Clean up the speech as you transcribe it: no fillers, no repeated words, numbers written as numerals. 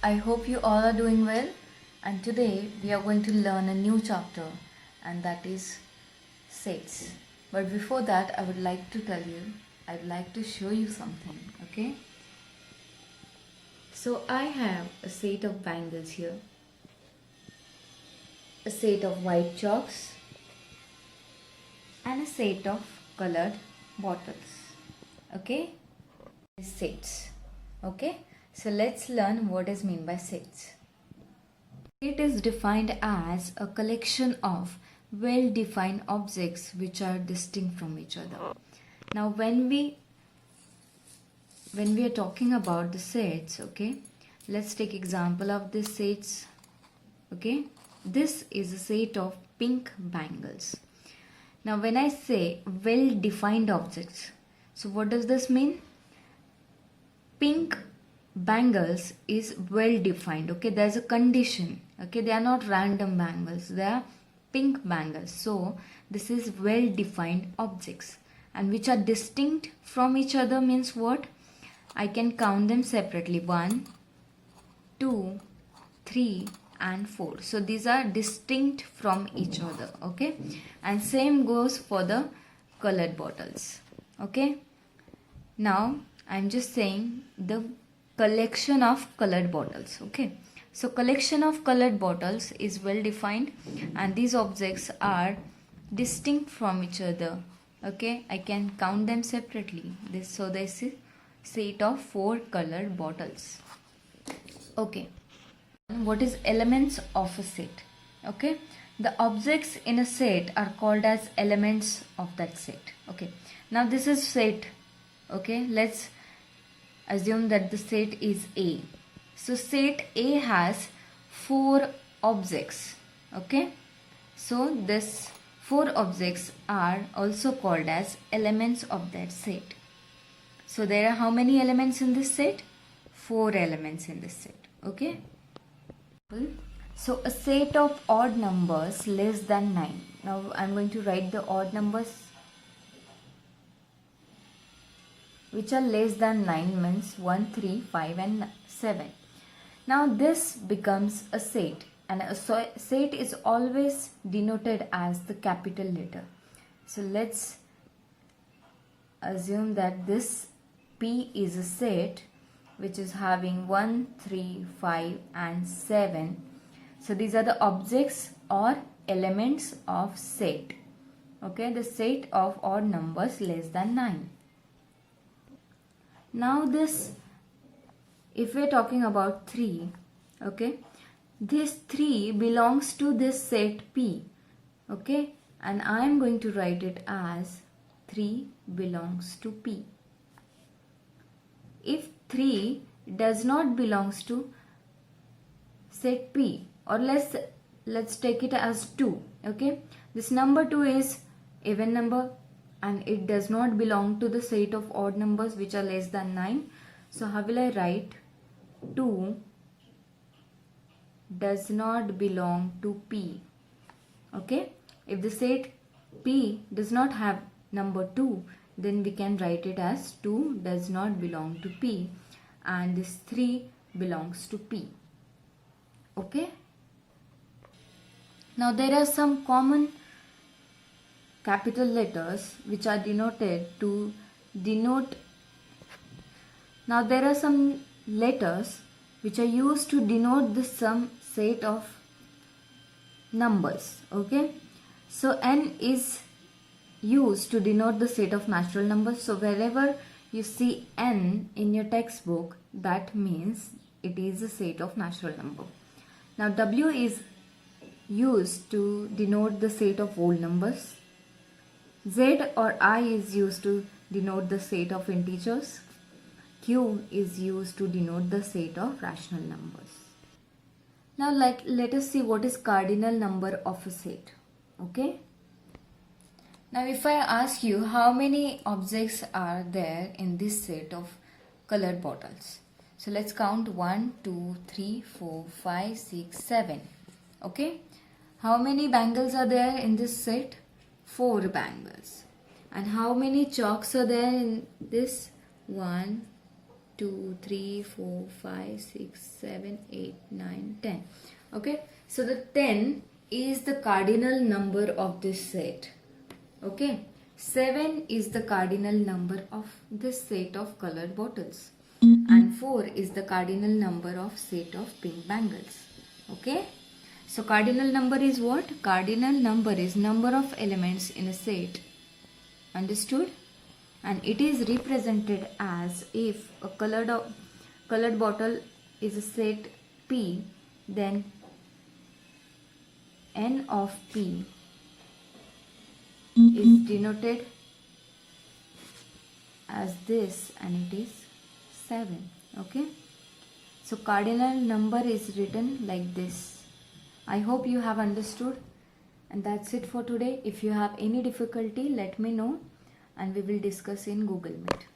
I hope you all are doing well, and today we are going to learn a new chapter, and that is sets. But before that, I would like to tell you, I'd like to show you something, okay? So I have a set of bangles here, a set of white chalks, and a set of colored bottles, okay? Sets, okay? So let's learn what is meant by sets. It is defined as a collection of well-defined objects which are distinct from each other. Now when we are talking about the sets, okay, let's take example of this sets. Okay, this is a set of pink bangles. Now when I say well-defined objects, so what does this mean? Pink bangles is well defined, okay, there's a condition, okay, they are not random bangles, they are pink bangles. So this is well defined objects, and which are distinct from each other means what? I can count them separately: 1, 2, 3 and 4. So these are distinct from each other, okay, and same goes for the colored bottles. Okay, now I'm just saying the collection of colored bottles, okay. So collection of colored bottles is well defined, and these objects are distinct from each other, okay. I can count them separately. This is set of 4 colored bottles, okay. What is elements of a set? Okay, the objects in a set are called as elements of that set, okay. Now this is set, okay. Let's assume that the set is A. So set A has 4 objects, okay. So this 4 objects are also called as elements of that set. So there are how many elements in this set? 4 elements in this set, okay. So a set of odd numbers less than 9. Now I'm going to write the odd numbers which are less than 9, means 1, 3, 5 and 7. Now this becomes a set, and a set is always denoted as the capital letter. So let's assume that this P is a set which is having 1, 3, 5 and 7. So these are the objects or elements of set, okay, the set of odd numbers less than 9. Now this, if we are talking about 3, okay, this 3 belongs to this set P, okay, and I am going to write it as 3 belongs to P. If 3 does not belongs to set P, or let's take it as 2, okay, this number 2 is even number and it does not belong to the set of odd numbers which are less than 9. So how will I write? 2 does not belong to P, okay. If the set P does not have number 2, then we can write it as 2 does not belong to P, and this 3 belongs to P, okay. Now there are some common capital letters which are denoted to denote. Now there are some letters which are used to denote the some set of numbers, okay. So N is used to denote the set of natural numbers. So wherever you see N in your textbook, that means it is a set of natural number. Now W is used to denote the set of whole numbers. Z or I is used to denote the set of integers. Q is used to denote the set of rational numbers. Now let us see what is cardinal number of a set, okay. Now if I ask you how many objects are there in this set of colored bottles, so let's count 1, 2, 3, 4, 5, 6, 7, okay. How many bangles are there in this set? 4 bangles. And how many chalks are there in this? 1, 2, 3, 4, 5, 6, 7, 8, 9, 10. Okay, so the 10 is the cardinal number of this set. Okay, 7 is the cardinal number of this set of colored bottles, and 4 is the cardinal number of set of pink bangles. Okay, so cardinal number is what? Cardinal number is number of elements in a set. Understood? And it is represented as, if a colored bottle is a set P, then N of P is denoted as this, and it is 7. Okay, so cardinal number is written like this. I hope you have understood, and that's it for today. If you have any difficulty, let me know and we will discuss in Google Meet.